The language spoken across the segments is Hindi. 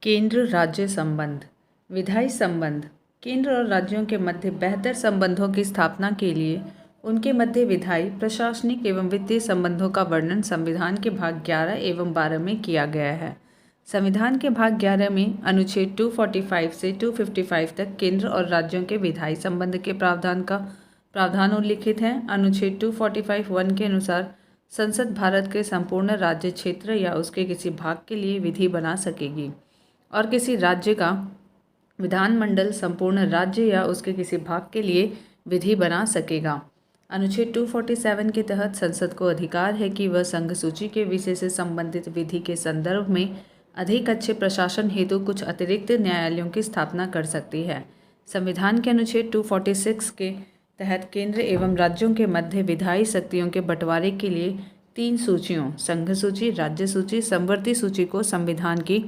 केंद्र राज्य संबंध। विधायी संबंध केंद्र और राज्यों के मध्य बेहतर संबंधों की स्थापना के लिए उनके मध्य विधायी, प्रशासनिक एवं वित्तीय संबंधों का वर्णन संविधान के भाग 11 एवं 12 में किया गया है। संविधान के भाग 11 में अनुच्छेद 245 से 255 तक केंद्र और राज्यों के विधायी संबंध के प्रावधान उल्लिखित हैं। अनुच्छेद 245(1) के अनुसार संसद भारत के संपूर्ण राज्य क्षेत्र या उसके किसी भाग के लिए विधि बना सकेगी और किसी राज्य का विधानमंडल संपूर्ण राज्य या उसके किसी भाग के लिए विधि बना सकेगा। अनुच्छेद 247 के तहत संसद को अधिकार है कि वह संघ सूची के विषय से संबंधित विधि के संदर्भ में अधिक अच्छे प्रशासन हेतु कुछ अतिरिक्त न्यायालयों की स्थापना कर सकती है। संविधान के अनुच्छेद 246 के तहत केंद्र एवं राज्यों के मध्य विधायी शक्तियों के बंटवारे के लिए 3 सूचियों संघ सूची, राज्य सूची, समवर्ती सूची को संविधान की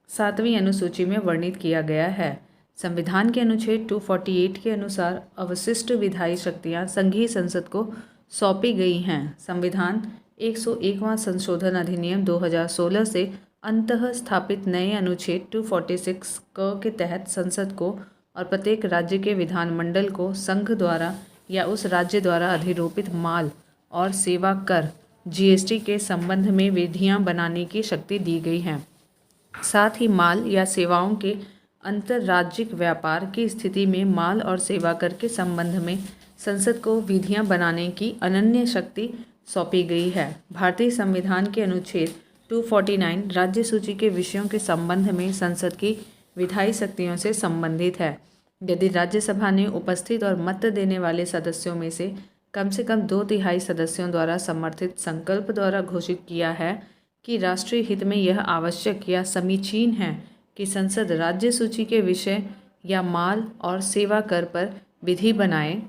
7वीं अनुसूची में वर्णित किया गया है। संविधान के अनुच्छेद 248 के अनुसार अवशिष्ट विधायी शक्तियां संघीय संसद को सौंपी गई हैं। संविधान 101वां संशोधन अधिनियम 2016 से अंतः स्थापित नए अनुच्छेद 246 क के तहत संसद को और प्रत्येक राज्य के विधानमंडल को संघ द्वारा या उस राज्य द्वारा अधिरोपित माल और सेवा कर जीएसटी के संबंध में विधियां बनाने की शक्ति दी गई है। साथ ही माल या सेवाओं के अंतर्राज्यिक व्यापार की स्थिति में माल और सेवा कर के संबंध में संसद को विधियां बनाने की अनन्य शक्ति सौंपी गई है। भारतीय संविधान के अनुच्छेद 249 राज्य सूची के विषयों के संबंध में संसद की विधायी शक्तियों से संबंधित है। यदि राज्यसभा ने उपस्थित और मत देने वाले सदस्यों में से कम 2/3 सदस्यों द्वारा समर्थित संकल्प द्वारा घोषित किया है कि राष्ट्रीय हित में यह आवश्यक या समीचीन है कि संसद राज्य सूची के विषय या माल और सेवा कर पर विधि बनाए,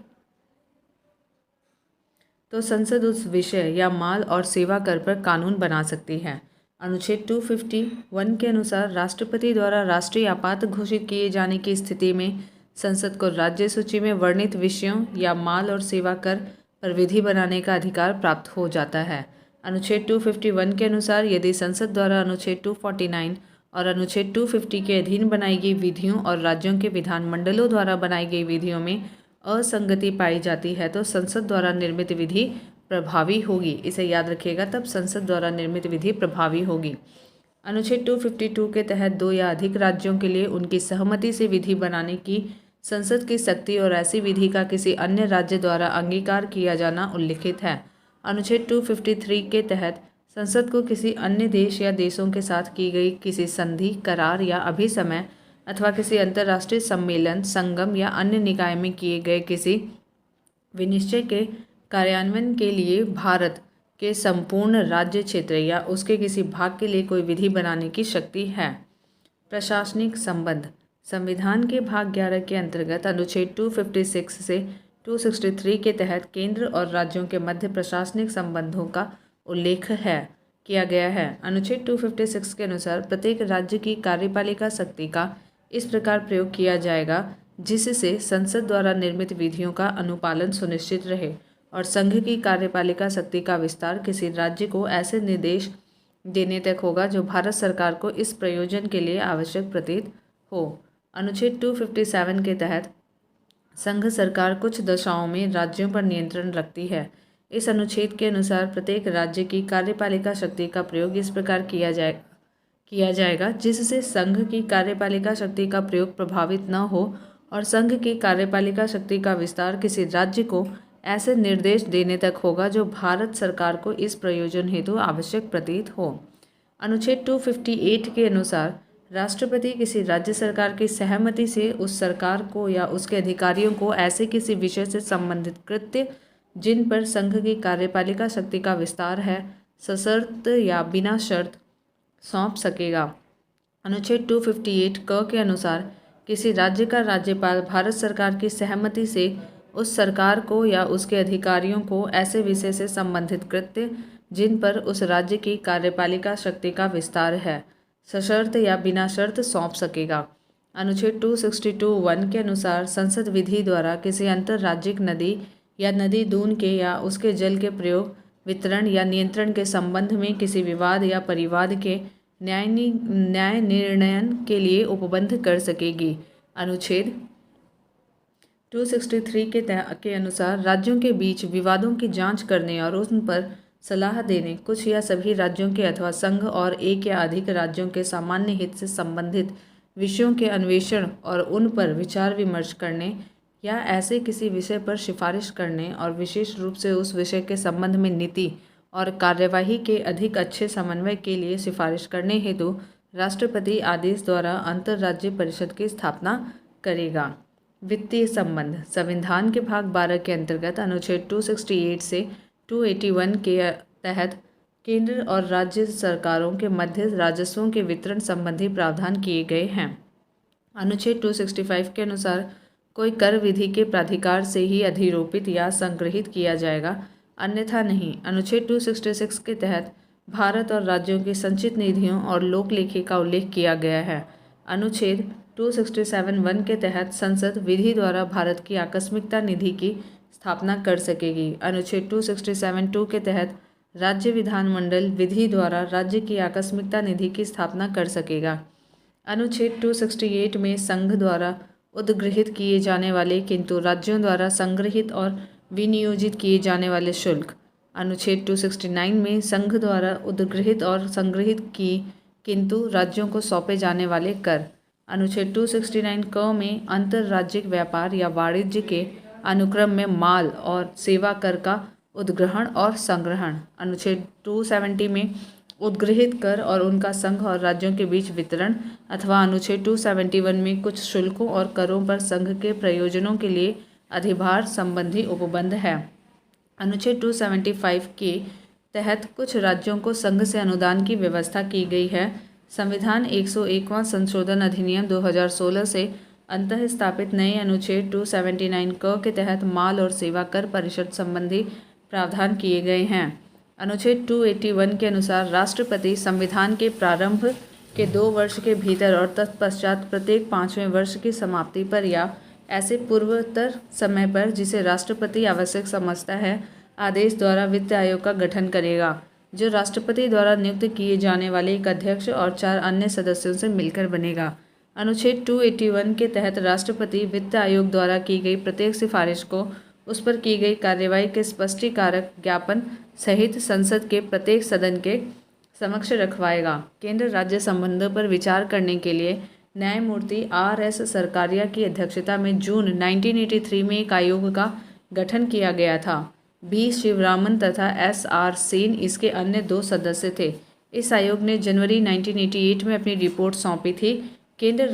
तो संसद उस विषय या माल और सेवा कर पर कानून बना सकती है। अनुच्छेद 251 के अनुसार राष्ट्रपति द्वारा राष्ट्रीय आपात घोषित किए जाने की स्थिति में संसद को राज्य सूची में वर्णित विषयों या माल और सेवा कर पर विधि बनाने का अधिकार प्राप्त हो जाता है। अनुच्छेद 251 के अनुसार यदि संसद द्वारा अनुच्छेद 249 और अनुच्छेद 250 के अधीन बनाई गई विधियों और राज्यों के विधानमंडलों द्वारा बनाई गई विधियों में असंगति पाई जाती है तो संसद द्वारा निर्मित विधि प्रभावी होगी। इसे याद रखिएगा, तब संसद द्वारा निर्मित विधि प्रभावी होगी। अनुच्छेद 252 के तहत 2 या अधिक राज्यों के लिए उनकी सहमति से विधि बनाने की संसद की शक्ति और ऐसी विधि का किसी अन्य राज्य द्वारा अंगीकार किया जाना उल्लिखित है। अनुच्छेद 253 के तहत संसद को किसी अन्य देश या देशों के साथ की गई किसी संधि, करार या अभिसमय अथवा किसी अंतर्राष्ट्रीय सम्मेलन, संगम या अन्य निकाय में किए गए किसी विनिश्चय के कार्यान्वयन के लिए भारत के संपूर्ण राज्य क्षेत्र या उसके किसी भाग के लिए कोई विधि बनाने की शक्ति है। प्रशासनिक संबंध संविधान के भाग 11 के अंतर्गत अनुच्छेद 256 से 263 के तहत केंद्र और राज्यों के मध्य प्रशासनिक संबंधों का उल्लेख किया गया है। अनुच्छेद 256 के अनुसार प्रत्येक राज्य की कार्यपालिका शक्ति का इस प्रकार प्रयोग किया जाएगा जिससे संसद द्वारा निर्मित विधियों का अनुपालन सुनिश्चित रहे और संघ की कार्यपालिका शक्ति का विस्तार किसी राज्य को ऐसे निर्देश देने तक होगा जो भारत सरकार को इस प्रयोजन के लिए आवश्यक प्रतीत हो। अनुच्छेद 257 के तहत संघ सरकार कुछ दशाओं में राज्यों पर नियंत्रण रखती है। इस अनुच्छेद के अनुसार प्रत्येक राज्य की कार्यपालिका शक्ति का प्रयोग इस प्रकार किया जाएगा जिससे संघ की कार्यपालिका शक्ति का प्रयोग प्रभावित न हो और संघ की कार्यपालिका शक्ति का विस्तार किसी राज्य को ऐसे निर्देश देने तक होगा जो भारत सरकार को इस प्रयोजन हेतु आवश्यक प्रतीत हो। अनुच्छेद 258 के अनुसार राष्ट्रपति किसी राज्य सरकार की सहमति से उस सरकार को या उसके अधिकारियों को ऐसे किसी विषय से संबंधित कृत्य जिन पर संघ की कार्यपालिका शक्ति का विस्तार है सशर्त या बिना शर्त सौंप सकेगा। अनुच्छेद 258 क के अनुसार किसी राज्य का राज्यपाल भारत सरकार की सहमति से उस सरकार को या उसके अधिकारियों को ऐसे विषय से संबंधित कृत्य जिन पर उस राज्य की कार्यपालिका शक्ति का विस्तार है सशर्त या बिना शर्त सौंप सकेगा। अनुच्छेद 262(1) के अनुसार संसद विधि द्वारा किसी अंतर्राज्यिक नदी या नदी दून के या उसके जल के प्रयोग, वितरण या नियंत्रण के संबंध में किसी विवाद या परिवाद के न्याय निर्णयन के लिए उपबंध कर सकेगी। अनुच्छेद 263 के अनुसार राज्यों के बीच विवादों की जांच करने और उन पर सलाह देने, कुछ या सभी राज्यों के अथवा संघ और एक या अधिक राज्यों के सामान्य हित से संबंधित विषयों के अन्वेषण और उन पर विचार विमर्श करने या ऐसे किसी विषय पर सिफारिश करने और विशेष रूप से उस विषय के संबंध में नीति और कार्यवाही के अधिक अच्छे समन्वय के लिए सिफारिश करने हेतु राष्ट्रपति आदेश द्वारा अंतर्राज्यीय परिषद की स्थापना करेगा। वित्तीय संबंध। संविधान के भाग 12 के अंतर्गत अनुच्छेद 268 से 281 के तहत केंद्र और राज्य सरकारों के मध्य राजस्वों के वितरण संबंधी प्रावधान किए गए हैं। अनुच्छेद 265 के अनुसार कोई कर विधि के प्राधिकार से ही अधिरोपित या संग्रहित किया जाएगा, अन्यथा नहीं। अनुच्छेद 266 के तहत भारत और राज्यों की संचित निधियों और लोक लेखी का उल्लेख किया गया है। अनुच्छेद 267(1) के तहत संसद विधि द्वारा भारत की आकस्मिकता निधि की स्थापना कर सकेगी। अनुच्छेद 267(2) के तहत राज्य विधानमंडल विधि द्वारा राज्य की आकस्मिकता निधि की स्थापना कर सकेगा। अनुच्छेद 268 में संघ द्वारा उद्गृहित किए जाने वाले किंतु राज्यों द्वारा संग्रहित और विनियोजित किए जाने वाले शुल्क। अनुच्छेद 269 में संघ द्वारा उद्गृहित और संग्रहित की किंतु राज्यों को सौंपे जाने वाले कर। अनुच्छेद 269 क में अंतर्राज्यिक व्यापार या वाणिज्य के अनुक्रम में माल और सेवा कर का उद्ग्रहण और संग्रहण। अनुच्छेद 270 में उद्गृहित कर और उनका संघ और राज्यों के बीच वितरण अथवा अनुच्छेद 271 में कुछ शुल्कों और करों पर संघ के प्रयोजनों के लिए अधिभार संबंधी उपबंध है। अनुच्छेद 275 के तहत कुछ राज्यों को संघ से अनुदान की व्यवस्था की गई है। संविधान 101वां संशोधन अधिनियम 2016 से अंतः स्थापित नए अनुच्छेद 279 क के तहत माल और सेवा कर परिषद संबंधी प्रावधान किए गए हैं। अनुच्छेद 281 के अनुसार राष्ट्रपति संविधान के प्रारंभ के 2 वर्ष के भीतर और तत्पश्चात प्रत्येक 5वें वर्ष की समाप्ति पर या ऐसे पूर्वोत्तर समय पर जिसे राष्ट्रपति आवश्यक समझता है आदेश द्वारा वित्त आयोग का गठन करेगा, जो राष्ट्रपति द्वारा नियुक्त किए जाने वाले एक अध्यक्ष और 4 अन्य सदस्यों से मिलकर बनेगा। अनुच्छेद 281 के तहत राष्ट्रपति वित्त आयोग द्वारा की गई प्रत्येक सिफारिश को उस पर की गई कार्यवाही के स्पष्टीकारक ज्ञापन सहित संसद के प्रत्येक सदन के समक्ष रखवाएगा। केंद्र राज्य संबंधों पर विचार करने के लिए न्यायमूर्ति R.S. सरकारिया की अध्यक्षता में जून 1983 में एक आयोग का गठन किया गया था। B. शिवरामन तथा S.R. सेन इसके अन्य 2 सदस्य थे। इस आयोग ने जनवरी 1988 में अपनी रिपोर्ट सौंपी थी। केंद्र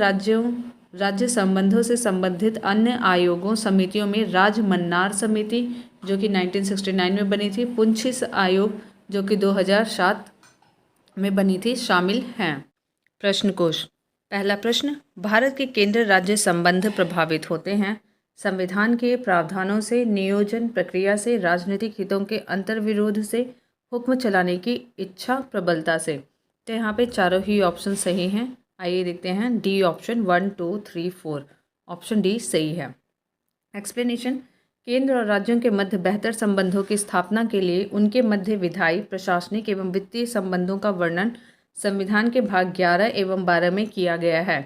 राज्य संबंधों से संबंधित अन्य आयोगों समितियों में राजमन्नार समिति जो कि 1969 में बनी थी, पुंछिस आयोग जो कि 2007 में बनी थी, शामिल हैं। प्रश्न कोश। पहला प्रश्न, भारत के केंद्र राज्य संबंध प्रभावित होते हैं संविधान के प्रावधानों से, नियोजन प्रक्रिया से, राजनीतिक हितों के अंतर्विरोध से, हुक्म चलाने की इच्छा प्रबलता से। तो यहाँ पे चारों ही ऑप्शन सही हैं। आइए देखते हैं डी ऑप्शन 1, 2, 3, 4 ऑप्शन डी सही है। एक्सप्लेनेशन, केंद्र और राज्यों के मध्य बेहतर संबंधों की स्थापना के लिए उनके मध्य विधायी, प्रशासनिक एवं वित्तीय संबंधों का वर्णन संविधान के भाग 11 एवं 12 में किया गया है।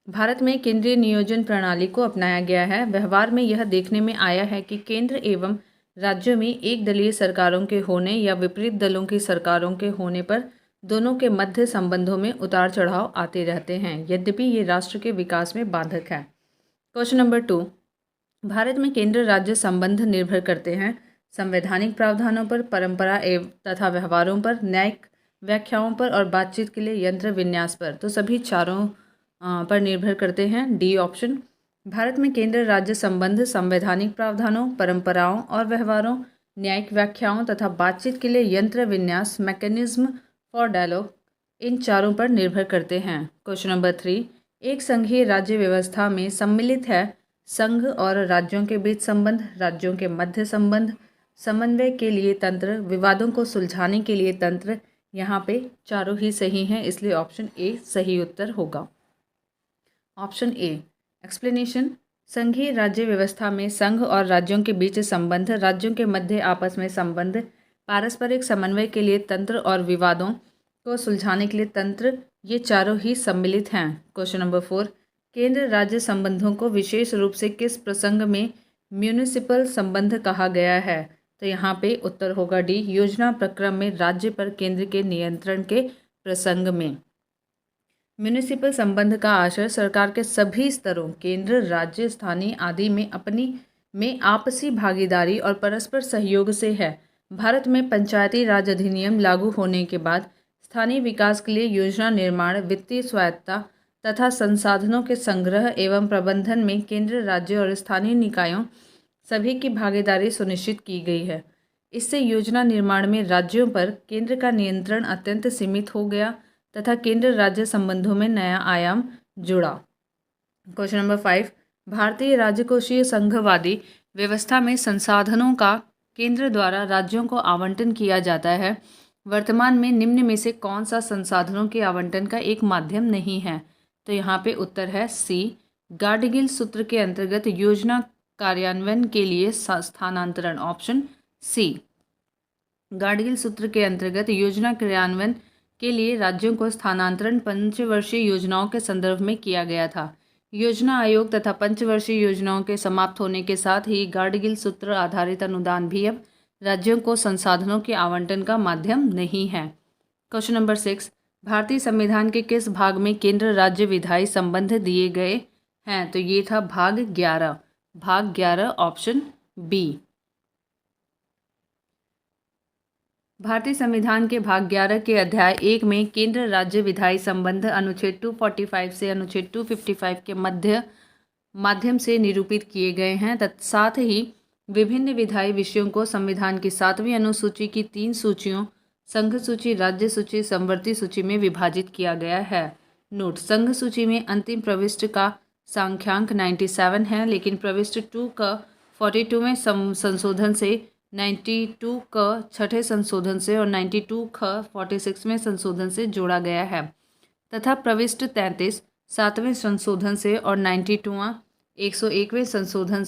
भारत में केंद्रीय नियोजन प्रणाली को अपनाया गया है। व्यवहार में यह देखने में आया है कि केंद्र एवं राज्यों में एक दलीय सरकारों के होने या विपरीत दलों की सरकारों के होने पर दोनों के मध्य संबंधों में उतार चढ़ाव आते रहते हैं, यद्यपि ये राष्ट्र के विकास में बाधक है। क्वेश्चन नंबर 2, भारत में केंद्र राज्य संबंध निर्भर करते हैं संवैधानिक प्रावधानों पर, परंपरा एवं तथा व्यवहारों पर, न्यायिक व्याख्याओं पर और बातचीत के लिए यंत्र विन्यास पर। तो सभी चारों पर निर्भर करते हैं। D option. भारत में केंद्र राज्य संबंध संवैधानिक प्रावधानों, परंपराओं और व्यवहारों, न्यायिक व्याख्याओं तथा बातचीत के लिए यंत्र विन्यास मैकेनिज्म फॉर डायलॉग, इन चारों पर निर्भर करते हैं। क्वेश्चन नंबर 3, एक संघीय राज्य व्यवस्था में सम्मिलित है संघ और राज्यों के बीच संबंध, राज्यों के मध्य संबंध, समन्वय के लिए तंत्र, विवादों को सुलझाने के लिए तंत्र। यहाँ पे चारों ही सही हैं, इसलिए ऑप्शन ए सही उत्तर होगा। Option A. एक्सप्लेनेशन, संघीय राज्य व्यवस्था में संघ और राज्यों के बीच संबंध, राज्यों के मध्य आपस में संबंध, पारस्परिक समन्वय के लिए तंत्र और विवादों को सुलझाने के लिए तंत्र, ये चारों ही सम्मिलित हैं। क्वेश्चन नंबर 4, केंद्र राज्य संबंधों को विशेष रूप से किस प्रसंग में म्यूनिसिपल संबंध कहा गया है? तो यहाँ पे उत्तर होगा डी, योजना प्रक्रम में राज्य पर केंद्र के नियंत्रण के प्रसंग में। म्यूनिसिपल संबंध का आशय सरकार के सभी स्तरों, केंद्र, राज्य, स्थानीय आदि में आपसी भागीदारी और परस्पर सहयोग से है। भारत में पंचायती राज अधिनियम लागू होने के बाद स्थानीय विकास के लिए योजना निर्माण, वित्तीय स्वायत्तता तथा संसाधनों के संग्रह एवं प्रबंधन में केंद्र, राज्य और स्थानीय निकायों सभी की भागीदारी सुनिश्चित की गई है। इससे योजना निर्माण में राज्यों पर केंद्र का नियंत्रण अत्यंत सीमित हो गया तथा केंद्र राज्य संबंधों में नया आयाम जुड़ा। क्वेश्चन नंबर 5, भारतीय राजकोषीय संघवादी व्यवस्था में संसाधनों का केंद्र द्वारा राज्यों को आवंटन किया जाता है। वर्तमान में निम्न में से कौन सा संसाधनों के आवंटन का एक माध्यम नहीं है? तो यहाँ पे उत्तर है सी, गाडगिल सूत्र के अंतर्गत योजना कार्यान्वयन के लिए स्थानांतरण, ऑप्शन सी। गाडगिल सूत्र के अंतर्गत योजना कार्यान्वयन के लिए राज्यों को स्थानांतरण पंचवर्षीय योजनाओं के संदर्भ में किया गया था। योजना आयोग तथा पंचवर्षीय योजनाओं के समाप्त होने के साथ ही गाडगिल सूत्र आधारित अनुदान भी अब राज्यों को संसाधनों के आवंटन का माध्यम नहीं है। क्वेश्चन नंबर 6, भारतीय संविधान के किस भाग में केंद्र राज्य विधायी संबंध दिए गए हैं? तो ये था भाग 11, भाग 11 ऑप्शन बी। भारतीय संविधान के भाग 11 के अध्याय 1 में केंद्र राज्य विधायी संबंध अनुच्छेद 245 से अनुच्छेद 255 के माध्यम से निरूपित किए गए हैं। साथ ही विभिन्न विधायी विषयों को संविधान की 7वीं अनुसूची की 3 सूचियों, संघ सूची, राज्य सूची, समवर्ती सूची में विभाजित किया गया है। नोट, संघ सूची में अंतिम प्रविष्टि का सांख्यांक 97 है, लेकिन प्रविष्टि 2 का 42वें संशोधन से, 92 का 6ठे संशोधन से और 92 का 46वें संशोधन से जोड़ा गया है तथा प्रविष्टि 33 7वें संशोधन से और 92वां 101वें संशोधन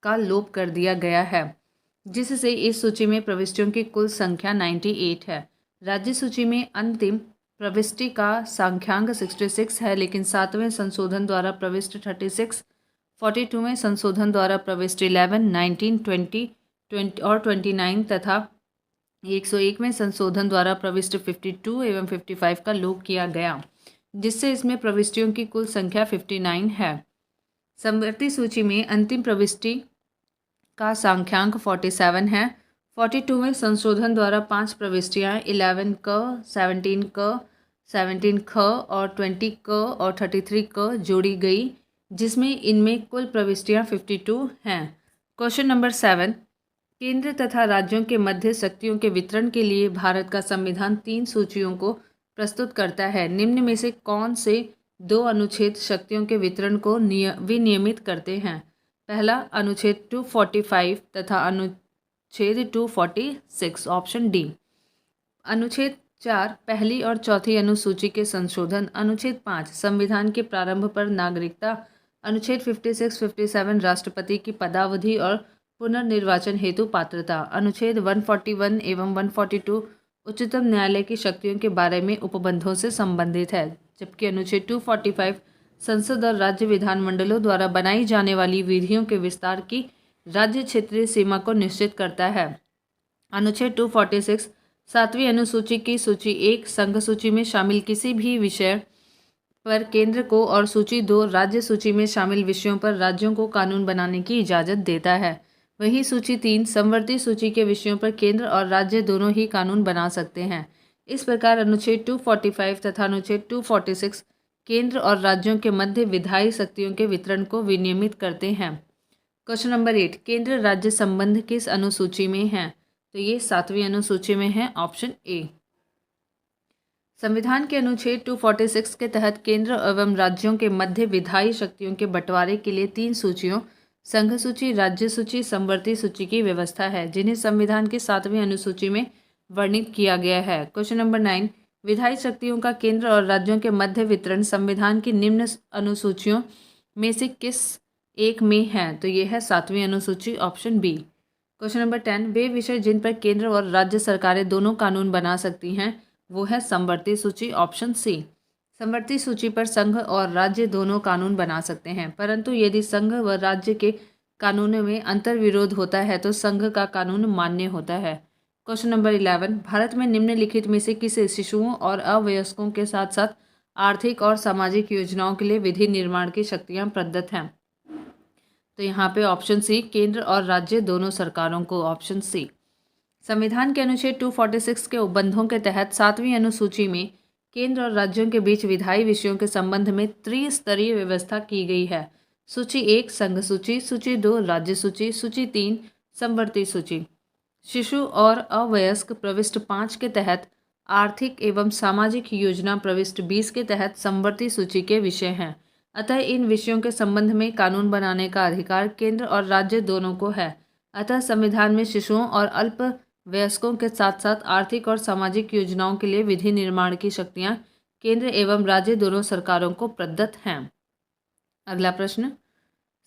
का लोप कर दिया गया है, जिससे इस सूची में प्रविष्टियों की कुल संख्या 98 है। राज्य सूची में अंतिम प्रविष्टि का सांख्यांक 66 है, लेकिन 7वें संशोधन द्वारा प्रविष्टि 36, 42वें संशोधन द्वारा प्रविष्टि 11, 19, 20 और 29 तथा 101वें संशोधन द्वारा प्रविष्टि 52 एवं 55 का लोप किया गया, जिससे इसमें प्रविष्टियों की कुल संख्या 59 है। समवर्ती सूची में अंतिम प्रविष्टि का सांख्यांक 47 है। 42वें संशोधन द्वारा 5 प्रविष्टियाँ 11 क, 17 क, 17 ख और 20 क और 33 क जोड़ी गई, जिसमें इनमें कुल प्रविष्टियाँ 52 हैं। क्वेश्चन नंबर 7, केंद्र तथा राज्यों के मध्य शक्तियों के वितरण के लिए भारत का संविधान 3 सूचियों को प्रस्तुत करता है। निम्न में से कौन से 2 अनुच्छेद शक्तियों के वितरण को विनियमित करते हैं? पहला अनुच्छेद 245 तथा अनुच्छेद 246, ऑप्शन डी। अनुच्छेद 4 पहली और चौथी अनुसूची के संशोधन, अनुच्छेद 5 संविधान के प्रारंभ पर नागरिकता, अनुच्छेद 56, 57 राष्ट्रपति की पदावधि और पुनर्निर्वाचन हेतु पात्रता, अनुच्छेद 141 एवं 142 उच्चतम न्यायालय की शक्तियों के बारे में उपबंधों से संबंधित है, जबकि अनुच्छेद 245 संसद और राज्य विधानमंडलों द्वारा बनाई जाने वाली विधियों के विस्तार की राज्य क्षेत्रीय सीमा को निश्चित करता है। अनुच्छेद 246 7वीं अनुसूची की सूची 1 संघ सूची में शामिल किसी भी विषय पर केंद्र को और सूची 2 राज्य सूची में शामिल विषयों पर राज्यों को कानून बनाने की इजाज़त देता है। वहीं सूची 3 समवर्ती सूची के विषयों पर केंद्र और राज्य दोनों ही कानून बना सकते हैं। इस प्रकार अनुच्छेद 245 तथा अनुच्छेद 246 केंद्र और राज्यों के मध्य विधायी शक्तियों के वितरण को विनियमित करते हैं। क्वेश्चन नंबर 8, केंद्र राज्य संबंध किस अनुसूची में है? तो ये 7वीं अनुसूची में है, ऑप्शन ए। संविधान के अनुच्छेद 246 के तहत केंद्र एवं राज्यों के मध्य विधायी शक्तियों के बंटवारे के लिए 3 सूचियों, संघ सूची, राज्य सूची, समवर्ती सूची की व्यवस्था है, जिन्हें संविधान की 7वीं अनुसूची में वर्णित किया गया है। क्वेश्चन नंबर 9, विधायी शक्तियों का केंद्र और राज्यों के मध्य वितरण संविधान की निम्न अनुसूचियों में से किस एक में है? तो ये है 7वीं अनुसूची, ऑप्शन बी। क्वेश्चन नंबर 10, वे विषय जिन पर केंद्र और राज्य सरकारें दोनों कानून बना सकती हैं वो है समवर्ती सूची, ऑप्शन सी। समवर्ती सूची पर संघ और राज्य दोनों कानून बना सकते हैं, परंतु यदि संघ व राज्य के कानूनों में अंतर्विरोध होता है तो संघ का कानून मान्य होता है। क्वेश्चन नंबर 11, भारत में निम्नलिखित में से किसे शिशुओं और अवयस्कों के साथ साथ आर्थिक और सामाजिक योजनाओं के लिए विधि निर्माण की शक्तियां प्रदत्त हैं? तो यहाँ पे ऑप्शन सी, केंद्र और राज्य दोनों सरकारों को, ऑप्शन सी। संविधान के अनुच्छेद 246 के उपबंधों के तहत 7वीं अनुसूची में केंद्र और राज्यों के बीच विधायी विषयों के संबंध में त्रिस्तरीय व्यवस्था की गई है। सूची 1 संघ सूची, सूची 2 राज्य सूची, सूची 3 समवर्ती सूची। शिशु और अवयस्क प्रविष्ट 5 के तहत आर्थिक एवं सामाजिक योजना प्रविष्ट 20 के तहत समवर्ती सूची के विषय हैं। अतः इन विषयों के संबंध में कानून बनाने का अधिकार केंद्र और राज्य दोनों को है। अतः संविधान में शिशुओं और अल्प वयस्कों के साथ साथ आर्थिक और सामाजिक योजनाओं के लिए विधि निर्माण की शक्तियां केंद्र एवं राज्य दोनों सरकारों को प्रदत्त हैं। अगला प्रश्न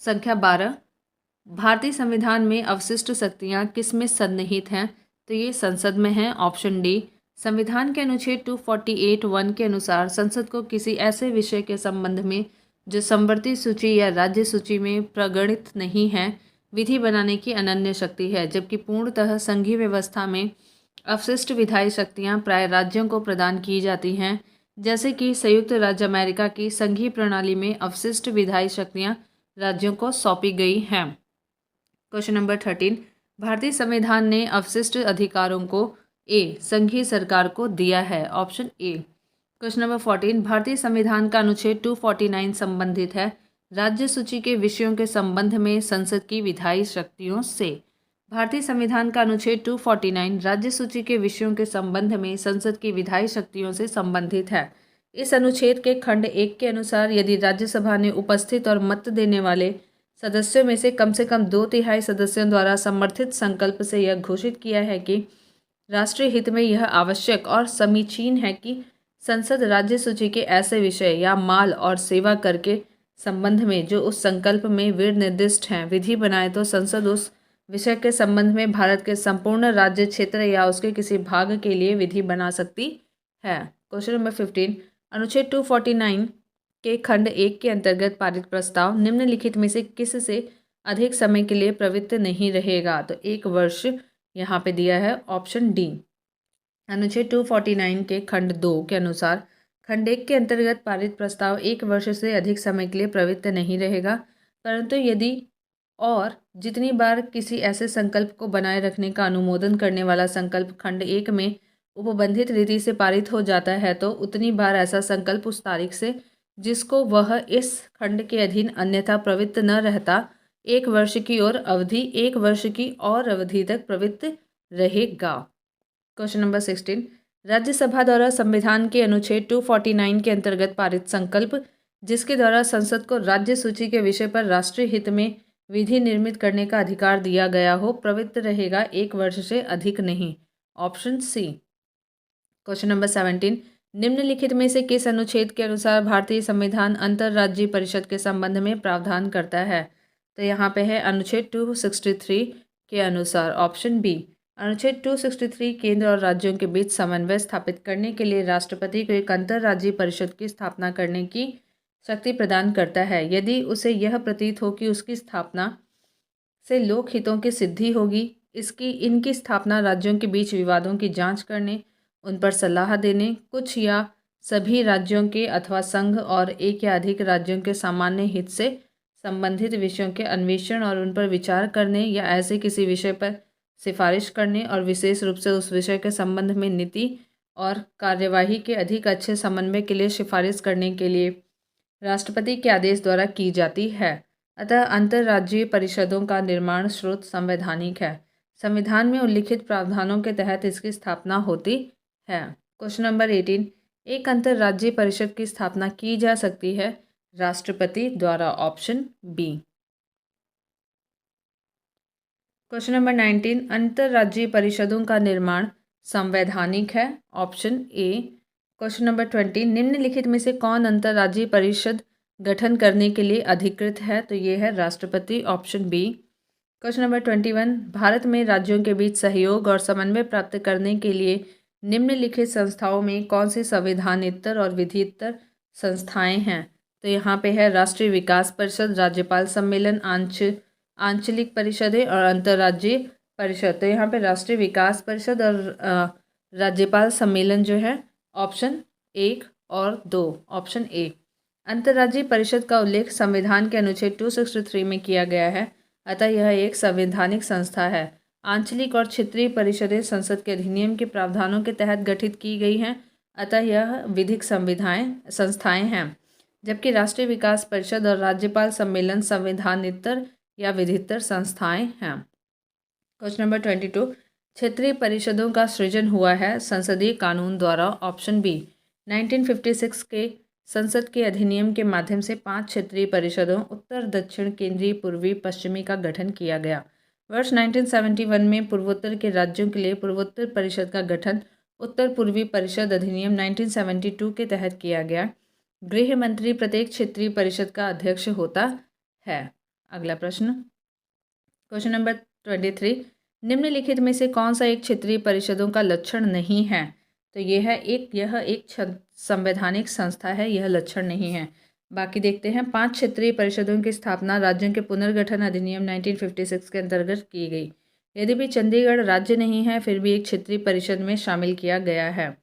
संख्या 12, भारतीय संविधान में अवशिष्ट शक्तियां किसमें सन्निहित हैं? तो ये संसद में हैं, ऑप्शन डी। संविधान के अनुच्छेद 248(1) के अनुसार संसद को किसी ऐसे विषय के संबंध में जो समवर्ती सूची या राज्य सूची में प्रगणित नहीं है विधि बनाने की अनन्य शक्ति है, जबकि पूर्णतः संघीय व्यवस्था में अवशिष्ट विधायी शक्तियां प्राय राज्यों को प्रदान की जाती हैं, जैसे कि संयुक्त राज्य अमेरिका की संघीय प्रणाली में अवशिष्ट विधायी शक्तियां राज्यों को सौंपी गई हैं। क्वेश्चन नंबर 13, भारतीय संविधान ने अवशिष्ट अधिकारों को संघीय सरकार को दिया है, ऑप्शन ए। क्वेश्चन नंबर 14, भारतीय संविधान का अनुच्छेद 249 संबंधित है राज्य सूची के विषयों के संबंध में संसद की विधायी शक्तियों से। भारतीय संविधान का अनुच्छेद 249 राज्य सूची के विषयों के संबंध में संसद की विधायी शक्तियों से संबंधित है। इस अनुच्छेद के खंड 1 के अनुसार यदि राज्यसभा ने उपस्थित और मत देने वाले सदस्यों में से कम 2/3 सदस्यों द्वारा समर्थित संकल्प से यह घोषित किया है कि राष्ट्रीय हित में यह आवश्यक और समीचीन है कि संसद राज्य सूची के ऐसे विषय या माल और सेवा कर के संबंध में जो उस संकल्प में निर्दिष्ट हैं विधि बनाए, तो संसद उस विषय के संबंध में भारत के संपूर्ण राज्य क्षेत्र या उसके किसी भाग के लिए विधि बना सकती है। क्वेश्चन नंबर 15, अनुच्छेद 249 के खंड 1 के अंतर्गत पारित प्रस्ताव निम्नलिखित में से किस से अधिक समय के लिए प्रवृत्त नहीं रहेगा? तो 1 वर्ष यहाँ पे दिया है, ऑप्शन डी। अनुच्छेद 249 के खंड 2 के अनुसार खंड 1 के अंतर्गत पारित प्रस्ताव 1 वर्ष से अधिक समय के लिए प्रवृत्त नहीं रहेगा, परंतु यदि और जितनी बार किसी ऐसे संकल्प को बनाए रखने का अनुमोदन करने वाला संकल्प खंड 1 में उपबंधित रीति से पारित हो जाता है, तो उतनी बार ऐसा संकल्प उस तारीख से जिसको वह इस खंड के अधीन अन्यथा प्रवृत्त न रहता 1 वर्ष की और अवधि 1 वर्ष की और अवधि तक प्रवृत्त रहेगा। क्वेश्चन नंबर 16, राज्यसभा द्वारा संविधान के अनुच्छेद 249 के अंतर्गत पारित संकल्प जिसके द्वारा संसद को राज्य सूची के विषय पर राष्ट्रीय हित में विधि निर्मित करने का अधिकार दिया गया हो प्रवृत्त रहेगा 1 वर्ष से अधिक नहीं, ऑप्शन सी। क्वेश्चन नंबर 17, निम्नलिखित में से किस अनुच्छेद के अनुसार भारतीय संविधान अंतर्राज्यीय परिषद के संबंध में प्रावधान करता है? तो यहाँ पे है अनुच्छेद 263 के अनुसार, ऑप्शन बी। अनुच्छेद 263 केंद्र और राज्यों के बीच समन्वय स्थापित करने के लिए राष्ट्रपति को एक अंतर्राज्यीय परिषद की स्थापना करने की शक्ति प्रदान करता है यदि उसे यह प्रतीत हो कि उसकी स्थापना से लोक हितों की सिद्धि होगी। इनकी स्थापना राज्यों के बीच विवादों की जांच करने, उन पर सलाह देने, कुछ या सभी राज्यों के अथवा संघ और एक या अधिक राज्यों के सामान्य हित से संबंधित विषयों के अन्वेषण और उन पर विचार करने या ऐसे किसी विषय पर सिफारिश करने और विशेष रूप से उस विषय के संबंध में नीति और कार्यवाही के अधिक अच्छे समन्वय के लिए सिफारिश करने के लिए राष्ट्रपति के आदेश द्वारा की जाती है। अतः अंतर्राज्यीय परिषदों का निर्माण स्रोत संवैधानिक है। संविधान में उल्लिखित प्रावधानों के तहत इसकी स्थापना होती है। क्वेश्चन नंबर 18, एक अंतर्राज्यीय परिषद की स्थापना की जा सकती है राष्ट्रपति द्वारा, ऑप्शन बी। क्वेश्चन नंबर 19, अंतर्राज्यीय परिषदों का निर्माण संवैधानिक है, ऑप्शन ए। क्वेश्चन नंबर 20, निम्नलिखित में से कौन अंतर्राज्यीय परिषद गठन करने के लिए अधिकृत है? तो ये है राष्ट्रपति, ऑप्शन बी। क्वेश्चन नंबर 21, भारत में राज्यों के बीच सहयोग और समन्वय प्राप्त करने के लिए निम्नलिखित संस्थाओं में कौन सी संविधानेतर और विधितर संस्थाएं हैं? तो यहाँ पे है राष्ट्रीय विकास परिषद, राज्यपाल सम्मेलन, आंचलिक परिषदें और अंतर्राज्यीय परिषद। तो यहाँ पे राष्ट्रीय विकास परिषद और राज्यपाल सम्मेलन जो है ऑप्शन 1 और 2, ऑप्शन ए। अंतर्राज्यीय परिषद का उल्लेख संविधान के अनुच्छेद 263 में किया गया है, अतः यह एक संवैधानिक संस्था है। आंचलिक और क्षेत्रीय परिषदें संसद के अधिनियम के प्रावधानों के तहत गठित की गई हैं, अतः यह विधिक संस्थाएं हैं। जबकि राष्ट्रीय विकास परिषद और राज्यपाल सम्मेलन संविधानेतर या विधितर संस्थाएं हैं। क्वेश्चन नंबर 22, क्षेत्रीय परिषदों का सृजन हुआ है संसदीय कानून द्वारा, ऑप्शन बी। 1956 के संसद के अधिनियम के माध्यम से 5 क्षेत्रीय परिषदों उत्तर, दक्षिण, केंद्रीय, पूर्वी, पश्चिमी का गठन किया गया। वर्ष 1971 में पूर्वोत्तर के राज्यों के लिए पूर्वोत्तर परिषद का गठन उत्तर पूर्वी परिषद अधिनियम 1972 के तहत किया गया। गृह मंत्री प्रत्येक क्षेत्रीय परिषद का अध्यक्ष होता है। अगला प्रश्न, क्वेश्चन नंबर 23, निम्नलिखित में से कौन सा एक क्षेत्रीय परिषदों का लक्षण नहीं है? तो यह एक संवैधानिक संस्था है, यह लक्षण नहीं है। बाकी देखते हैं। 5 क्षेत्रीय परिषदों की स्थापना राज्यों के पुनर्गठन अधिनियम 1956 के अंतर्गत की गई। यद्यपि चंडीगढ़ राज्य नहीं है, फिर भी एक क्षेत्रीय परिषद में शामिल किया गया है।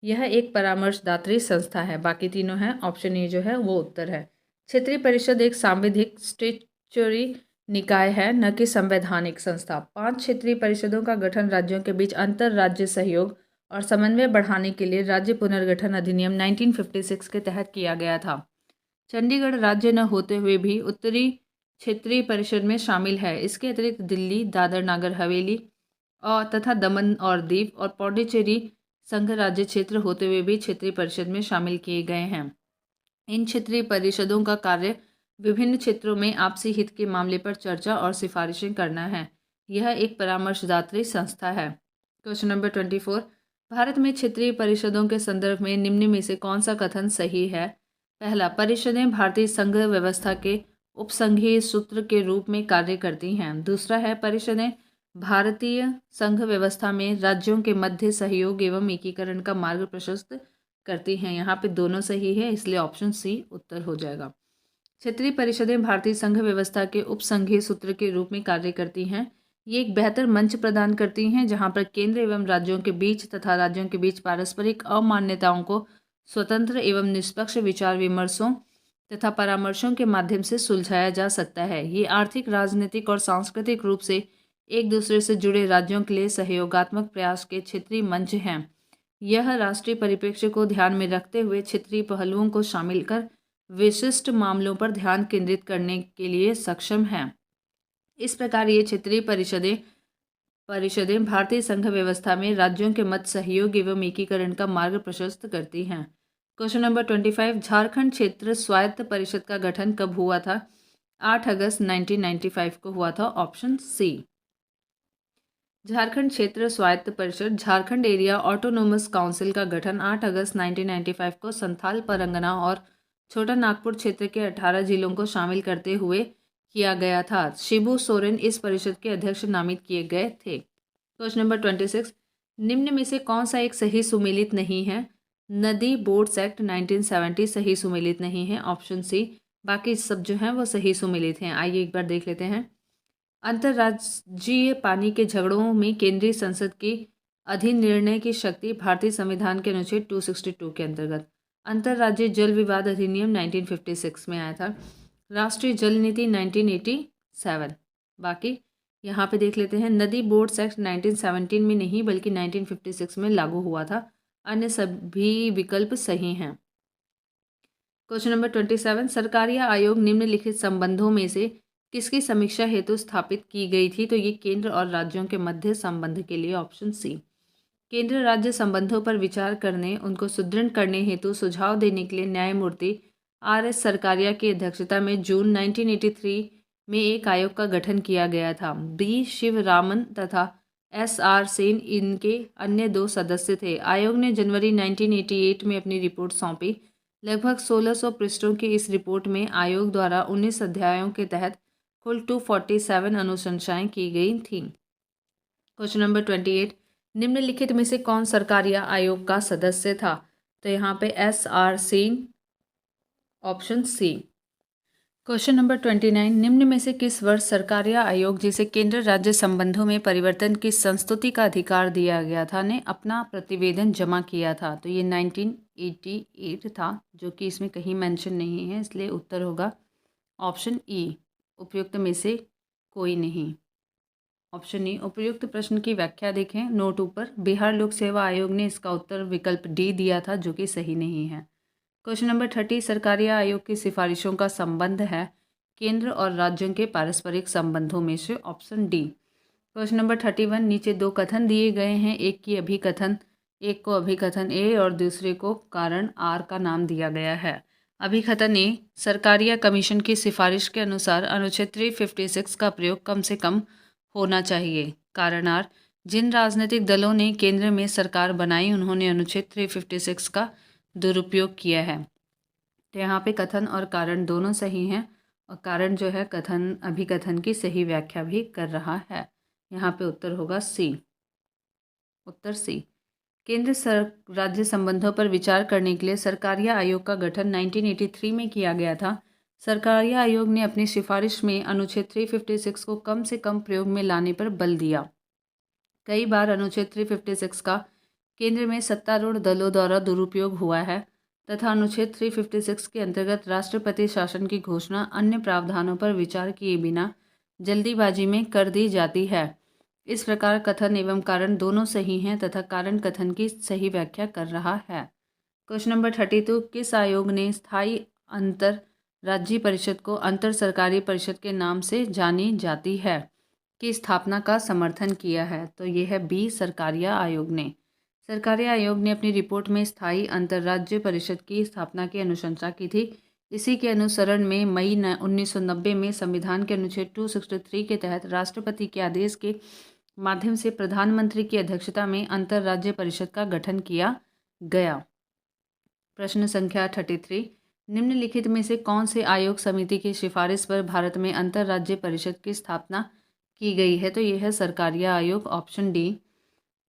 यह एक परामर्शदात्री संस्था है। बाकी तीनों हैं, ऑप्शन ए जो है वो उत्तर है। क्षेत्रीय परिषद एक सांविधिक स्टैट्यूटरी निकाय है, न कि संवैधानिक संस्था। 5 क्षेत्रीय परिषदों का गठन राज्यों के बीच अंतर राज्य सहयोग और समन्वय बढ़ाने के लिए राज्य पुनर्गठन अधिनियम 1956 के तहत किया गया था। चंडीगढ़ राज्य न होते हुए भी उत्तरी क्षेत्रीय परिषद में शामिल है। इसके अतिरिक्त दिल्ली, दादर नागर हवेली और तथा दमन और दीव और पौंडीचेरी संघ राज्य क्षेत्र होते हुए भी क्षेत्रीय परिषद में शामिल किए गए हैं। इन क्षेत्रीय परिषदों का कार्य विभिन्न क्षेत्रों में आपसी हित के मामले पर चर्चा और सिफारिशें करना है। यह एक परामर्शदात्री संस्था है। क्वेश्चन नंबर 24, भारत में क्षेत्रीय परिषदों के संदर्भ में निम्न में से कौन सा कथन सही है? पहला, परिषदें भारतीय संघ व्यवस्था के उपसंघीय सूत्र के रूप में कार्य करती हैं। दूसरा है, परिषदें भारतीय संघ व्यवस्था में राज्यों के मध्य सहयोग एवं एकीकरण का मार्ग प्रशस्त करती हैं। यहाँ पे दोनों सही है, इसलिए ऑप्शन सी उत्तर हो जाएगा। क्षेत्रीय परिषदें भारतीय संघ व्यवस्था के उपसंघीय सूत्र के रूप में कार्य करती हैं। ये एक बेहतर मंच प्रदान करती हैं जहां पर केंद्र एवं राज्यों के बीच तथा राज्यों के बीच पारस्परिक अमान्यताओं को स्वतंत्र एवं निष्पक्ष विचार विमर्शों तथा परामर्शों के माध्यम से सुलझाया जा सकता है। ये आर्थिक, राजनीतिक और सांस्कृतिक रूप से एक दूसरे से जुड़े राज्यों के लिए सहयोगात्मक प्रयास के क्षेत्रीय मंच हैं। यह राष्ट्रीय परिप्रेक्ष्य को ध्यान में रखते हुए क्षेत्रीय पहलुओं को शामिल कर विशिष्ट मामलों पर ध्यान केंद्रित करने के लिए सक्षम हैं। इस प्रकार ये क्षेत्रीय परिषदें भारतीय संघ व्यवस्था में राज्यों के मध्य सहयोग एवं एकीकरण का मार्ग प्रशस्त करती हैं। क्वेश्चन नंबर 25, झारखंड क्षेत्र स्वायत्त परिषद का गठन कब हुआ था? 8 अगस्त 1995 को हुआ था, ऑप्शन सी। झारखंड क्षेत्र स्वायत्त परिषद झारखंड एरिया ऑटोनोमस काउंसिल का गठन 8 अगस्त 1995 को संथाल, परगना और छोटा नागपुर क्षेत्र के 18 जिलों को शामिल करते हुए किया गया था। शिबू सोरेन इस परिषद के अध्यक्ष नामित किए गए थे। क्वेश्चन नंबर 26, निम्न में से कौन सा एक सही सुमेलित नहीं है? नदी बोर्ड्स एक्ट 1970 सही सुमेलित नहीं है, ऑप्शन सी। बाकी सब जो हैं वो सही सुमेलित हैं। आइए एक बार देख लेते हैं। अंतर्राज्यीय पानी के झगड़ों में केंद्रीय संसद की अधीन निर्णय की शक्ति भारतीय संविधान के अनुच्छेद 262 के अंतर्गत। अंतर्राज्यीय जल विवाद अधिनियम 1956 में आया था। राष्ट्रीय जल नीति 1987। बाकी यहाँ पे देख लेते हैं। नदी बोर्ड्स एक्ट 1917 में नहीं बल्कि 1956 में लागू हुआ था। अन्य सभी विकल्प सही हैं। क्वेश्चन नंबर 27, सरकारिया आयोग निम्नलिखित संबंधों में से किसकी समीक्षा हेतु स्थापित की गई थी? तो ये केंद्र और राज्यों के मध्य संबंध के लिए, ऑप्शन सी। केंद्र राज्य संबंधों पर विचार करने, उनको सुदृढ़ करने हेतु सुझाव देने के लिए न्यायमूर्ति R.S. सरकारिया की अध्यक्षता में जून 1983 में एक आयोग का गठन किया गया था। B. शिवरामन तथा S.R. सेन इनके अन्य 2 सदस्य थे। आयोग ने जनवरी 1988 में अपनी रिपोर्ट सौंपी। लगभग 1600 पृष्ठों की इस रिपोर्ट में आयोग द्वारा 19 अध्यायों के तहत कुल 247 अनुशंसाएं की गई थीं। क्वेश्चन नंबर 28, निम्नलिखित में से कौन सरकारिया आयोग का सदस्य था? तो यहाँ पे SR Sen, option C. Question number 29, निम्न में से किस वर्ष सरकारिया आयोग, जिसे केंद्र राज्य संबंधों में परिवर्तन की संस्तुति का अधिकार दिया गया था, ने अपना प्रतिवेदन जमा किया था? तो ये 1988 था, जो कि इसमें कहीं मेंशन नहीं है, इसलिए उत्तर होगा ऑप्शन ई, उपयुक्त में से कोई नहीं। Option E. उपयुक्त प्रश्न की व्याख्या देखें नोट ऊपर। बिहार लोक सेवा आयोग ने इसका उत्तर विकल्प डी दिया था, जो कि सही नहीं है। क्वेश्चन नंबर 30, सरकारिया आयोग की सिफारिशों का संबंध है केंद्र और राज्यों के पारस्परिक संबंधों में से? Option D. क्वेश्चन नंबर 31, नीचे दो कथन दिए गए हैं, एक को अभिकथन ए और दूसरे को कारण आर का नाम दिया गया है। अभिकथन ए, सरकारिया कमीशन की सिफारिश के अनुसार अनुच्छेद 356 का प्रयोग कम से कम होना चाहिए। कारण आर, जिन राजनीतिक दलों ने केंद्र में सरकार बनाई उन्होंने अनुच्छेद 356 का दुरुपयोग किया है। तो यहाँ पे कथन और कारण दोनों सही हैं, और कारण जो है कथन अभिकथन की सही व्याख्या भी कर रहा है। यहाँ पे उत्तर होगा सी, उत्तर सी। केंद्र राज्य संबंधों पर विचार करने के लिए सरकारिया आयोग का गठन 1983 में किया गया था। सरकारिया आयोग ने अपनी सिफारिश में अनुच्छेद 356 को कम से कम प्रयोग में लाने पर बल दिया। कई बार अनुच्छेद 356 का केंद्र में सत्तारूढ़ दलों द्वारा दुरुपयोग हुआ है तथा अनुच्छेद 356 के अंतर्गत राष्ट्रपति शासन की घोषणा अन्य प्रावधानों पर विचार किए बिना जल्दीबाजी में कर दी जाती है। इस प्रकार कथन एवं कारण दोनों सही हैं तथा कारण कथन की सही व्याख्या कर रहा है। क्वेश्चन नंबर 32, किस आयोग ने स्थायी अंतर राज्य परिषद को अंतर सरकारी परिषद के नाम से जानी जाती है की स्थापना का समर्थन किया है? तो यह है बी, सरकारिया आयोग ने। सरकारिया आयोग ने अपनी रिपोर्ट में स्थायी अंतर्राज्य परिषद की स्थापना की अनुशंसा की थी। इसी के अनुसरण में मई 1990 में संविधान के अनुच्छेद 263 के तहत राष्ट्रपति के आदेश के माध्यम से प्रधानमंत्री की अध्यक्षता में अंतर्राज्य परिषद का गठन किया गया। प्रश्न संख्या 33, निम्नलिखित में से कौन से आयोग समिति की सिफारिश पर भारत में अंतर्राज्य परिषद की स्थापना की गई है? तो यह है सरकारिया आयोग, ऑप्शन डी।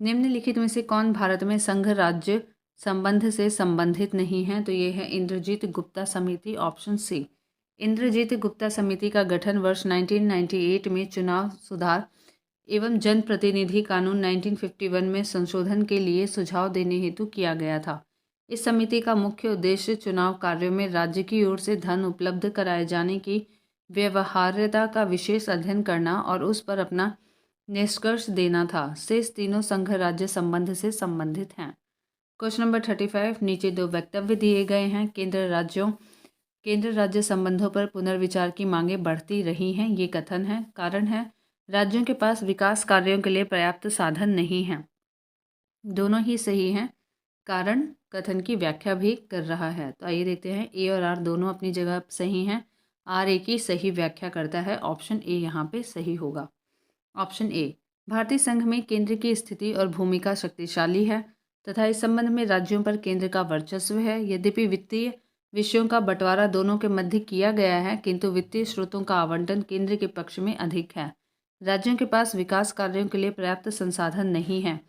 निम्नलिखित में से कौन भारत में संघ राज्य संबंध से संबंधित नहीं है? तो यह है इंद्रजीत गुप्ता समिति, ऑप्शन सी। इंद्रजीत गुप्ता समिति का गठन वर्ष 1998 में चुनाव सुधार एवं जनप्रतिनिधि कानून 1951 में संशोधन के लिए सुझाव देने हेतु किया गया था। इस समिति का मुख्य उद्देश्य चुनाव कार्यों में राज्य की ओर से धन उपलब्ध कराए जाने की व्यवहार्यता का विशेष अध्ययन करना और उस पर अपना निष्कर्ष देना था। शेष तीनों संघ राज्य संबंध से संबंधित हैं। क्वेश्चन नंबर 35, नीचे दो वक्तव्य दिए गए हैं। केंद्र राज्य संबंधों पर पुनर्विचार की मांगें बढ़ती रही हैं, ये कथन है। कारण है, राज्यों के पास विकास कार्यों के लिए पर्याप्त साधन नहीं हैं। दोनों ही सही हैं। कारण कथन की व्याख्या भी कर रहा है। तो आइए देखते हैं, ए और आर दोनों अपनी जगह सही हैं। आर ए की सही व्याख्या करता है, ऑप्शन ए यहाँ पे सही होगा। ऑप्शन ए, भारतीय संघ में केंद्र की स्थिति और भूमिका शक्तिशाली है तथा इस संबंध में राज्यों पर केंद्र का वर्चस्व है। यद्यपि वित्तीय विषयों का बंटवारा दोनों के मध्य किया गया है, किंतु वित्तीय स्रोतों का आवंटन केंद्र के पक्ष में अधिक है। राज्यों के पास विकास कार्यों के लिए पर्याप्त संसाधन नहीं है।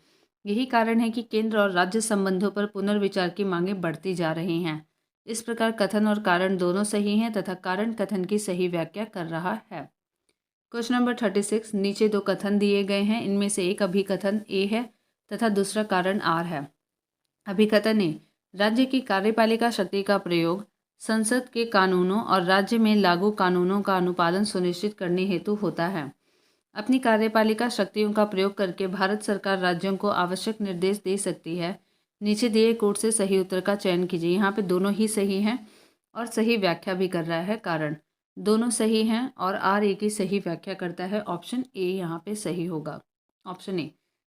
यही कारण है कि केंद्र और राज्य संबंधों पर पुनर्विचार की मांगें बढ़ती जा रही हैं। इस प्रकार कथन और कारण दोनों सही हैं तथा कारण कथन की सही व्याख्या कर रहा है। क्वेश्चन नंबर 36, नीचे दो कथन दिए गए हैं, इनमें से एक अभिकथन ए है तथा दूसरा कारण आर है। अभिकथन ए, राज्य की कार्यपालिका शक्ति का प्रयोग संसद के कानूनों और राज्य में लागू कानूनों का अनुपालन सुनिश्चित करने हेतु होता है। अपनी कार्यपालिका शक्तियों का प्रयोग करके भारत सरकार राज्यों को आवश्यक निर्देश दे सकती है। नीचे दिए कोड से सही उत्तर का चयन कीजिए। यहाँ पे दोनों ही सही हैं और सही व्याख्या भी कर रहा है। कारण दोनों सही हैं और आर ए की सही व्याख्या करता है, ऑप्शन ए यहाँ पे सही होगा। ऑप्शन ए,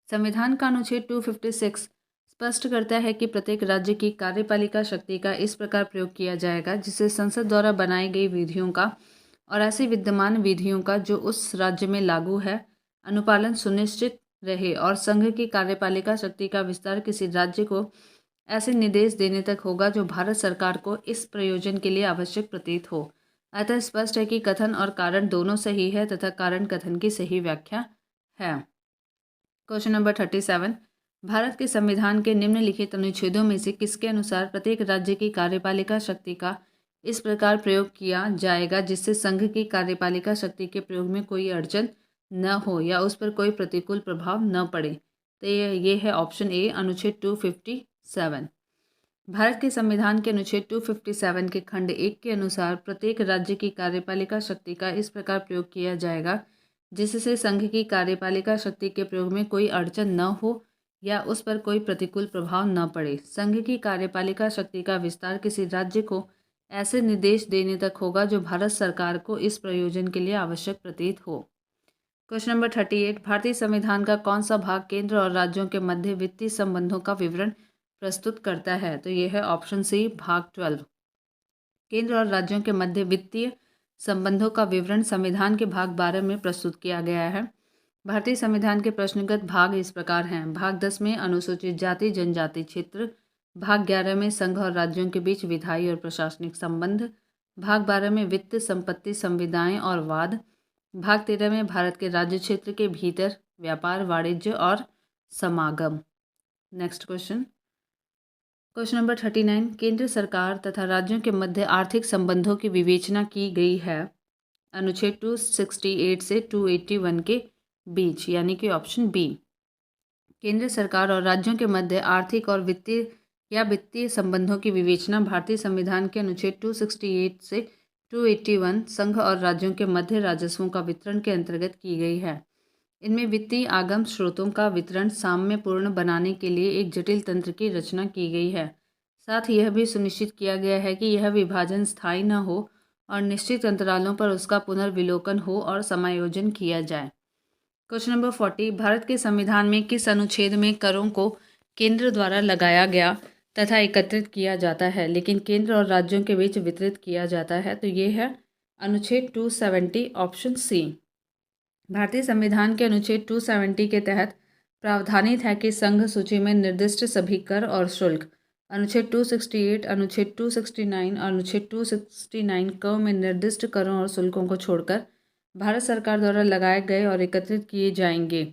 संविधान का अनुच्छेद 256 स्पष्ट करता है कि प्रत्येक राज्य की कार्यपालिका शक्ति का इस प्रकार प्रयोग किया जाएगा जिससे संसद द्वारा बनाई गई विधियों का और ऐसी विद्यमान विधियों का जो उस राज्य में लागू है अनुपालन सुनिश्चित रहे और संघ की कार्यपालिका शक्ति का विस्तार किसी राज्य को ऐसे निर्देश देने तक होगा जो भारत सरकार को इस प्रयोजन के लिए आवश्यक प्रतीत हो। अतः स्पष्ट है कि कथन और कारण दोनों सही है तथा कारण कथन की सही व्याख्या है। क्वेश्चन नंबर 37, भारत के संविधान के निम्नलिखित अनुच्छेदों में से किसके अनुसार प्रत्येक राज्य की कार्यपालिका शक्ति का इस प्रकार प्रयोग किया जाएगा जिससे संघ की कार्यपालिका शक्ति के प्रयोग में कोई अड़चन न हो या उस पर कोई प्रतिकूल प्रभाव न पड़े? तो ये है ऑप्शन ए, अनुच्छेद 257। भारत के संविधान के अनुच्छेद 257 के खंड 1 के अनुसार प्रत्येक राज्य की कार्यपालिका शक्ति का इस प्रकार प्रयोग किया जाएगा जिससे संघ की कार्यपालिका शक्ति के प्रयोग में कोई अड़चन न हो या उस पर कोई प्रतिकूल प्रभाव न पड़े। संघ की कार्यपालिका शक्ति का विस्तार किसी राज्य को ऐसे निर्देश देने तक होगा जो भारत सरकार को इस प्रयोजन के लिए आवश्यक प्रतीत हो। क्वेश्चन नंबर 38, भारतीय संविधान का कौन सा भाग केंद्र और राज्यों के मध्य वित्तीय संबंधों का विवरण प्रस्तुत करता है? तो यह है ऑप्शन सी, भाग 12। केंद्र और राज्यों के मध्य वित्तीय संबंधों का विवरण संविधान के भाग 12 में प्रस्तुत किया गया है। भारतीय संविधान के प्रश्नगत भाग इस प्रकार हैं। भाग 10 में अनुसूचित जाति जनजाति क्षेत्र, भाग 11 में संघ और राज्यों के बीच विधायी और प्रशासनिक संबंध, भाग 12 में वित्त संपत्ति संविदाएं और वाद, भाग 13 में भारत के राज्य क्षेत्र के भीतर व्यापार वाणिज्य और समागम। नेक्स्ट क्वेश्चन नंबर 39, केंद्र सरकार तथा राज्यों के मध्य आर्थिक संबंधों की विवेचना की गई है अनुच्छेद 268 से 281 के बीच, यानी कि ऑप्शन बी। केंद्र सरकार और राज्यों के मध्य आर्थिक और वित्तीय संबंधों की विवेचना भारतीय संविधान के अनुच्छेद 268 से 281 संघ और राज्यों के मध्य राजस्वों का वितरण के अंतर्गत की गई है। इनमें वित्तीय आगम स्रोतों का वितरण साम्यपूर्ण बनाने के लिए एक जटिल तंत्र की रचना की गई है। साथ ही यह भी सुनिश्चित किया गया है कि यह विभाजन स्थायी न हो और निश्चित अंतरालों पर उसका पुनर्विलोकन हो और समायोजन किया जाए। क्वेश्चन नंबर 40, भारत के संविधान में किस अनुच्छेद में करों को केंद्र द्वारा लगाया गया तथा एकत्रित किया जाता है लेकिन केंद्र और राज्यों के बीच वितरित किया जाता है? तो ये है अनुच्छेद 270, ऑप्शन सी। भारतीय संविधान के अनुच्छेद 270 के तहत प्रावधानित है कि संघ सूची में निर्दिष्ट सभी कर और शुल्क अनुच्छेद 268, अनुच्छेद 269 और अनुच्छेद 269 क में निर्दिष्ट करों और शुल्कों को छोड़कर भारत सरकार द्वारा लगाए गए और एकत्रित किए जाएंगे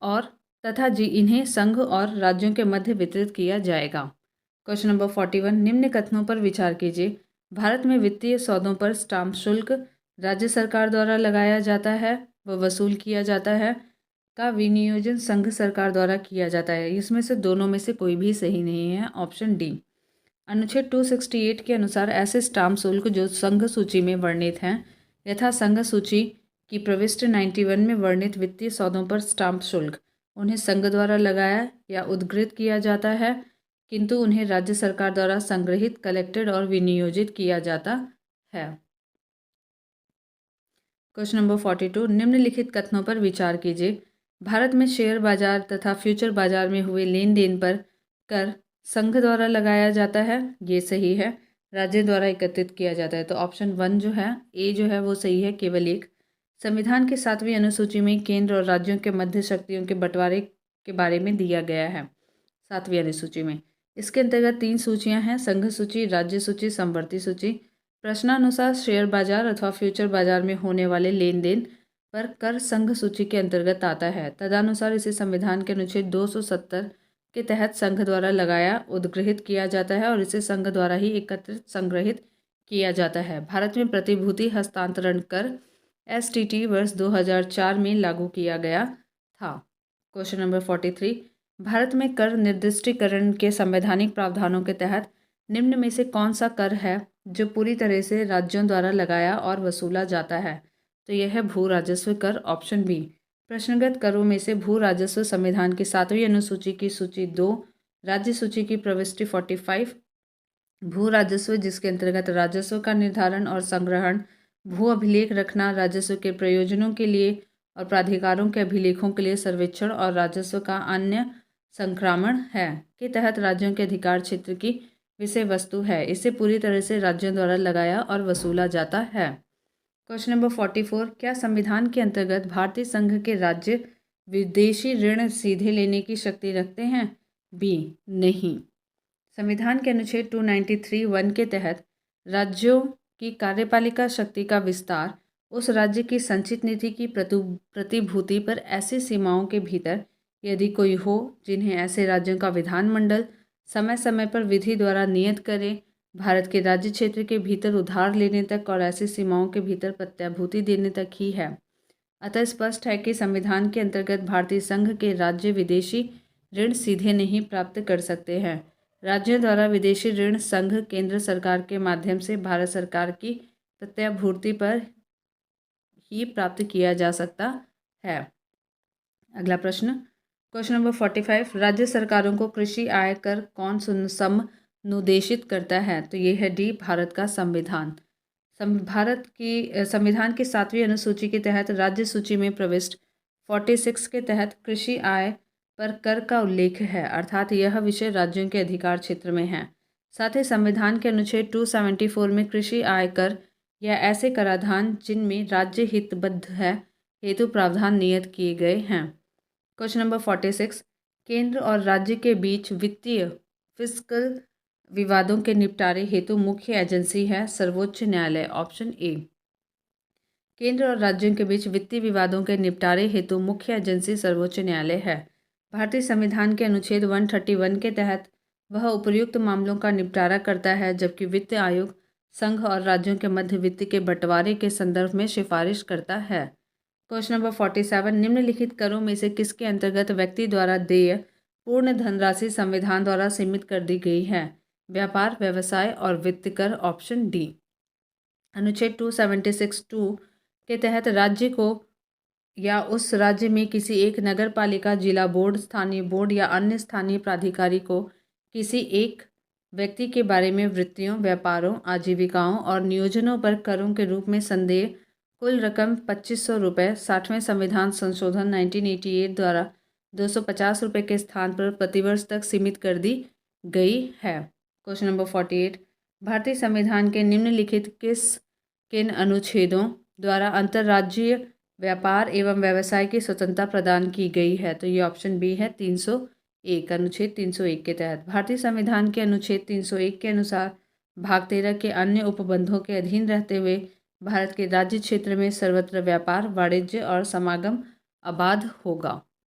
और तथा इन्हें संघ और राज्यों के मध्य वितरित किया जाएगा। क्वेश्चन नंबर 41, निम्न कथनों पर विचार कीजिए। भारत में वित्तीय सौदों पर स्टाम्प शुल्क राज्य सरकार द्वारा लगाया जाता है व वसूल किया जाता है का विनियोजन संघ सरकार द्वारा किया जाता है। इसमें से दोनों में से कोई भी सही नहीं है, ऑप्शन डी। अनुच्छेद 268 के अनुसार ऐसे स्टाम्प शुल्क जो संघ सूची में वर्णित हैं यथा संघ सूची की प्रविष्टि 91 में वर्णित वित्तीय सौदों पर स्टाम्प शुल्क उन्हें संघ द्वारा लगाया या उद्घृत किया जाता है किंतु उन्हें राज्य सरकार द्वारा संग्रहित, कलेक्टेड और विनियोजित किया जाता है। क्वेश्चन नंबर 42, निम्नलिखित कथनों पर विचार कीजिए। भारत में शेयर बाजार तथा फ्यूचर बाजार में हुए लेन देन पर कर संघ द्वारा लगाया जाता है, ये सही है। राज्य द्वारा एकत्रित किया जाता है, तो ऑप्शन 1 जो है, ए जो है वो सही है, केवल एक। संविधान के 7वीं अनुसूची में केंद्र और राज्यों के मध्य शक्तियों के बंटवारे के बारे में दिया गया है 7वीं अनुसूची में। इसके अंतर्गत 3 सूचियां हैं, संघ सूची, राज्य सूची, समवर्ती सूची। प्रश्नानुसार शेयर बाजार अथवा फ्यूचर बाजार में होने वाले लेन देन पर कर संघ सूची के अंतर्गत आता है। तदनुसार इसे संविधान के अनुच्छेद 270 के तहत संघ द्वारा लगाया, उद्गृहित किया जाता है और इसे संघ द्वारा ही एकत्रित संग्रहित किया जाता है। भारत में प्रतिभूति हस्तांतरण कर STT वर्ष 2004 में लागू किया गया था। क्वेश्चन नंबर 43, भारत में कर निर्दिष्टीकरण के संवैधानिक प्रावधानों के तहत निम्न में से कौन सा कर है जो पूरी तरह से राज्यों द्वारा लगाया और वसूला जाता है? तो यह है भू राजस्व कर, ऑप्शन बी। प्रश्नगत करों में से भू राजस्व संविधान की 7वीं अनुसूची की सूची 2, राज्य सूची की प्रविष्टि 45, भू राजस्व जिसके अंतर्गत राजस्व का निर्धारण और संग्रहण, भू अभिलेख रखना, राजस्व के प्रयोजनों के लिए और प्राधिकारों के अभिलेखों के लिए सर्वेक्षण और राजस्व का अन्य संक्रामण है के तहत राज्यों के अधिकार क्षेत्र की विषय वस्तु है। इसे पूरी तरह से राज्यों द्वारा लगाया और वसूला जाता है। क्वेश्चन नंबर 44, क्या संविधान के अंतर्गत भारतीय संघ के राज्य विदेशी ऋण सीधे लेने की शक्ति रखते हैं? बी, नहीं। संविधान के अनुच्छेद 293(1) के तहत राज्यों की कार्यपालिका शक्ति का विस्तार उस राज्य की संचित निधि की प्रतिभूति पर ऐसी सीमाओं के भीतर यदि कोई हो जिन्हें ऐसे राज्यों का विधानमंडल समय समय पर विधि द्वारा नियत करे भारत के राज्य क्षेत्र के भीतर उधार लेने तक और ऐसी सीमाओं के भीतर प्रत्याभूति देने तक ही है। अतः स्पष्ट है कि संविधान के अंतर्गत भारतीय संघ के राज्य विदेशी ऋण सीधे नहीं प्राप्त कर सकते हैं। राज्यों द्वारा विदेशी ऋण संघ केंद्र सरकार के माध्यम से भारत सरकार की प्रत्याभूति पर ही प्राप्त किया जा सकता है। अगला प्रश्न, क्वेश्चन नंबर 45, राज्य सरकारों को कृषि आय कर कौन समुदेशित करता है? तो ये है डी, भारत का संविधान। भारत की संविधान की 7वीं अनुसूची के तहत राज्य सूची में प्रविष्ट 46 के तहत कृषि आय पर कर का उल्लेख है, अर्थात यह विषय राज्यों के अधिकार क्षेत्र में है। साथ ही संविधान के अनुच्छेद 274 में कृषि आय कर या ऐसे कराधान जिनमें राज्य हितबद्ध है हेतु प्रावधान नियत किए गए हैं। क्वेश्चन नंबर 46, केंद्र और राज्य के बीच वित्तीय फिस्कल विवादों के निपटारे हेतु मुख्य एजेंसी है सर्वोच्च न्यायालय, ऑप्शन ए। केंद्र और राज्यों के बीच वित्तीय विवादों के निपटारे हेतु मुख्य एजेंसी सर्वोच्च न्यायालय है। भारतीय संविधान के अनुच्छेद 131 के तहत वह उपयुक्त मामलों का निपटारा करता है, जबकि वित्त आयोग संघ और राज्यों के मध्य वित्त के बंटवारे के संदर्भ में सिफारिश करता है। क्वेश्चन नंबर 47, निम्नलिखित करों में से किसके अंतर्गत व्यक्ति द्वारा देय पूर्ण धनराशि संविधान द्वारा सीमित कर दी गई है? व्यापार, व्यवसाय और वित्त कर, ऑप्शन डी। अनुच्छेद 276(2) के तहत राज्य को या उस राज्य में किसी एक नगर पालिका, जिला बोर्ड, स्थानीय बोर्ड या अन्य स्थानीय प्राधिकारी को किसी एक व्यक्ति के बारे में वृत्तियों, व्यापारों, आजीविकाओं और नियोजनों पर करों के रूप में संदेय कुल रकम 2500 रुपये 60वें संविधान संशोधन 1988 द्वारा 250 रुपये के स्थान पर प्रतिवर्ष तक सीमित कर दी गई है। क्वेश्चन नंबर 48, भारतीय संविधान के निम्नलिखित किन अनुच्छेदों द्वारा अंतर्राज्यीय व्यापार एवं व्यवसाय की स्वतंत्रता प्रदान की गई है? तो ये ऑप्शन बी है 301, अनुच्छेद 301 के तहत। भारतीय संविधान के अनुच्छेद 301 के अनुसार भाग 13 के अन्य उपबंधों के अधीन रहते हुए भारत के राज्य क्षेत्र में सर्वत्र व्यापार, वाणिज्य और समागम अबाध होगा।